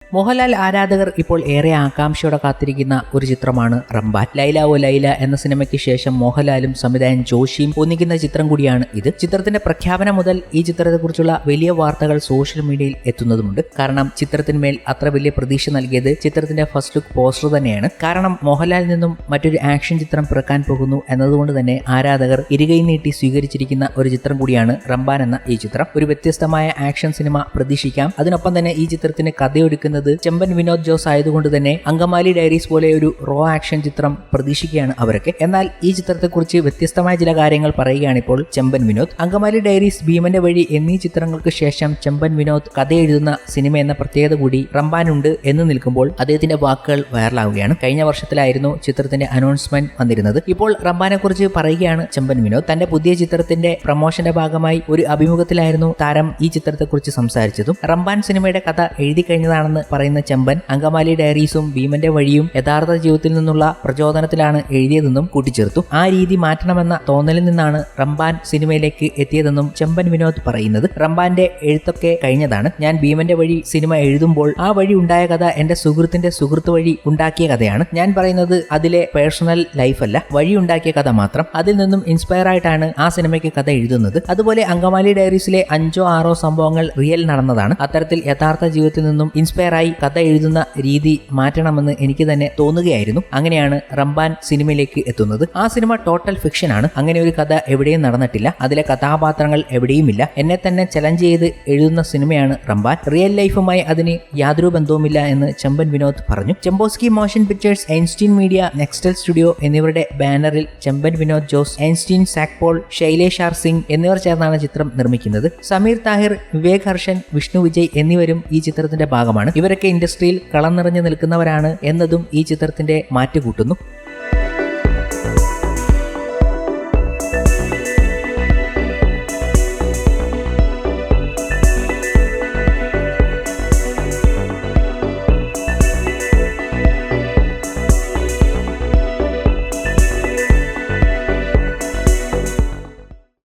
മോഹൻലാൽ ആരാധകർ ഇപ്പോൾ ഏറെ ആകാംക്ഷയോടെ കാത്തിരിക്കുന്ന ഒരു ചിത്രമാണ് റംബാൻ. ലൈല ഓ ലൈല എന്ന സിനിമയ്ക്ക് ശേഷം മോഹൻലാലും സംവിധായകൻ ജോഷിയും ഒന്നിക്കുന്ന ചിത്രം കൂടിയാണ് ഇത്. ചിത്രത്തിന്റെ പ്രഖ്യാപനം മുതൽ ഈ ചിത്രത്തെക്കുറിച്ചുള്ള വലിയ വാർത്തകൾ സോഷ്യൽ മീഡിയയിൽ എത്തുന്നതുമുണ്ട്. കാരണം ചിത്രത്തിന്മേൽ അത്ര വലിയ പ്രതീക്ഷ നൽകിയത് ചിത്രത്തിന്റെ ഫസ്റ്റ് ലുക്ക് പോസ്റ്റർ തന്നെയാണ്. കാരണം മോഹൻലാലിൽ നിന്നും മറ്റൊരു ആക്ഷൻ ചിത്രം പിറക്കാൻ പോകുന്നു എന്നതുകൊണ്ട് തന്നെ ആരാധകർ ഇരുകൈ നീട്ടി സ്വീകരിച്ചിരിക്കുന്ന ഒരു ചിത്രം കൂടിയാണ് റംബാൻ എന്ന ഈ ചിത്രം. ഒരു വ്യത്യസ്തമായ ആക്ഷൻ സിനിമ പ്രതീക്ഷിക്കാം. അതിനൊപ്പം തന്നെ ഈ ചിത്രത്തിന് കഥയൊരുക്കുന്നത് ചെമ്പൻ വിനോദ് ജോസ് ആയതുകൊണ്ട് തന്നെ അങ്കമാലി ഡയറീസ് പോലെ ഒരു റോ ആക്ഷൻ ചിത്രം പ്രതീക്ഷിക്കുകയാണ് അവരൊക്കെ. എന്നാൽ ഈ ചിത്രത്തെക്കുറിച്ച് വ്യത്യസ്തമായ ചില കാര്യങ്ങൾ പറയുകയാണ് ഇപ്പോൾ ചെമ്പൻ വിനോദ്. അങ്കമാലി ഡയറീസ്, ഭീമന്റെ വഴി എന്നീ ചിത്രങ്ങൾക്ക് ശേഷം ചെമ്പൻ വിനോദ് കഥ എഴുതുന്ന സിനിമ എന്ന പ്രത്യേകത കൂടി റംബാനുണ്ട് എന്ന് നിൽക്കുമ്പോൾ അദ്ദേഹത്തിന്റെ വാക്കുകൾ വൈറലാവുകയാണ്. കഴിഞ്ഞ വർഷത്തിലായിരുന്നു ചിത്രത്തിന്റെ അനൗൺസ്മെന്റ് വന്നിരുന്നത്. ഇപ്പോൾ റംബാനെ കുറിച്ച് പറയുകയാണ് ചെമ്പൻ വിനോദ്. തന്റെ പുതിയ ചിത്രത്തിന്റെ പ്രമോഷന്റെ ഭാഗമായി ഒരു അഭിമുഖത്തിലായിരുന്നു താരം ഈ ചിത്രത്തെക്കുറിച്ച് സംസാരിച്ചതും. റംബാൻ സിനിമയുടെ കഥ എഴുതി കഴിഞ്ഞതാണെന്ന് പറയുന്ന ചെമ്പൻ അങ്കമാലി ഡയറീസും ഭീമന്റെ വഴിയും യഥാർത്ഥ ജീവിതത്തിൽ നിന്നുള്ള പ്രചോദനത്തിലാണ് എഴുതിയതെന്നും കൂട്ടിച്ചേർത്തു. ആ രീതി മാറ്റണമെന്ന തോന്നലിൽ നിന്നാണ് റംബാൻ സിനിമയിലേക്ക് എത്തിയതെന്നും ചെമ്പൻ വിനോദ് പറയുന്നത്. റംബാന്റെ എഴുത്തൊക്കെ കഴിഞ്ഞതാണ്. ഞാൻ ഭീമന്റെ വഴി സിനിമ എഴുതുമ്പോൾ ആ വഴി ഉണ്ടായ കഥ എന്റെ സുഹൃത്തിന്റെ സുഹൃത്ത് വഴി ഉണ്ടാക്കിയ കഥയാണ്. ഞാൻ പറയുന്നത് അതിലെ പേഴ്സണൽ ലൈഫല്ല, വഴി ഉണ്ടാക്കിയ കഥ മാത്രം. അതിൽ നിന്നും ഇൻസ്പയർ ആയിട്ടാണ് ആ സിനിമയ്ക്ക് കഥ എഴുതുന്നത്. അതുപോലെ അങ്കമാലി ഡയറീസിലെ 5-6 സംഭവങ്ങൾ റിയൽ നടന്നതാണ്. അത്തരത്തിൽ യഥാർത്ഥ ജീവിതത്തിൽ നിന്നും ഇൻസ്പയർ ആയി കഥ എഴുതുന്ന രീതി മാറ്റണമെന്ന് എനിക്ക് തന്നെ തോന്നുകയായിരുന്നു. അങ്ങനെയാണ് റംബാൻ സിനിമയിലേക്ക് എത്തുന്നത്. ആ സിനിമ ടോട്ടൽ ഫിക്ഷൻ ആണ്. അങ്ങനെ ഒരു കഥ എവിടെയും നടന്നിട്ടില്ല. അതിലെ കഥാപാത്രങ്ങൾ എവിടെയുമില്ല. എന്നെ തന്നെ ചലഞ്ച് ചെയ്ത് എഴുതുന്ന സിനിമയാണ് റംബാൻ. റിയൽ ലൈഫുമായി അതിന് യാതൊരു ബന്ധവുമില്ല എന്ന് ചെമ്പൻ വിനോദ് പറഞ്ഞു. Chembosky motion pictures, Einstein media, Nextel studio എന്നിവരുടെ ബാനറിൽ ചെമ്പൻ വിനോദ് ജോസ്, ഐൻസ്റ്റീൻ സാക്പോൾ, ശൈലേഷ് ആർ സിംഗ് എന്നിവർ ചേർന്നാണ് ചിത്രം നിർമ്മിക്കുന്നത്. സമീർ താഹിർ, വിവേക് ഹർഷൻ, വിഷ്ണു വിജയ് എന്നിവരും ഈ ചിത്രത്തിന്റെ ഭാഗമാണ്. ഇവരൊക്കെ ഇൻഡസ്ട്രിയിൽ കളം നിറഞ്ഞു നിൽക്കുന്നവരാണ് എന്നതും ഈ ചിത്രത്തിന്റെ മാറ്റുകൂട്ടുന്നു.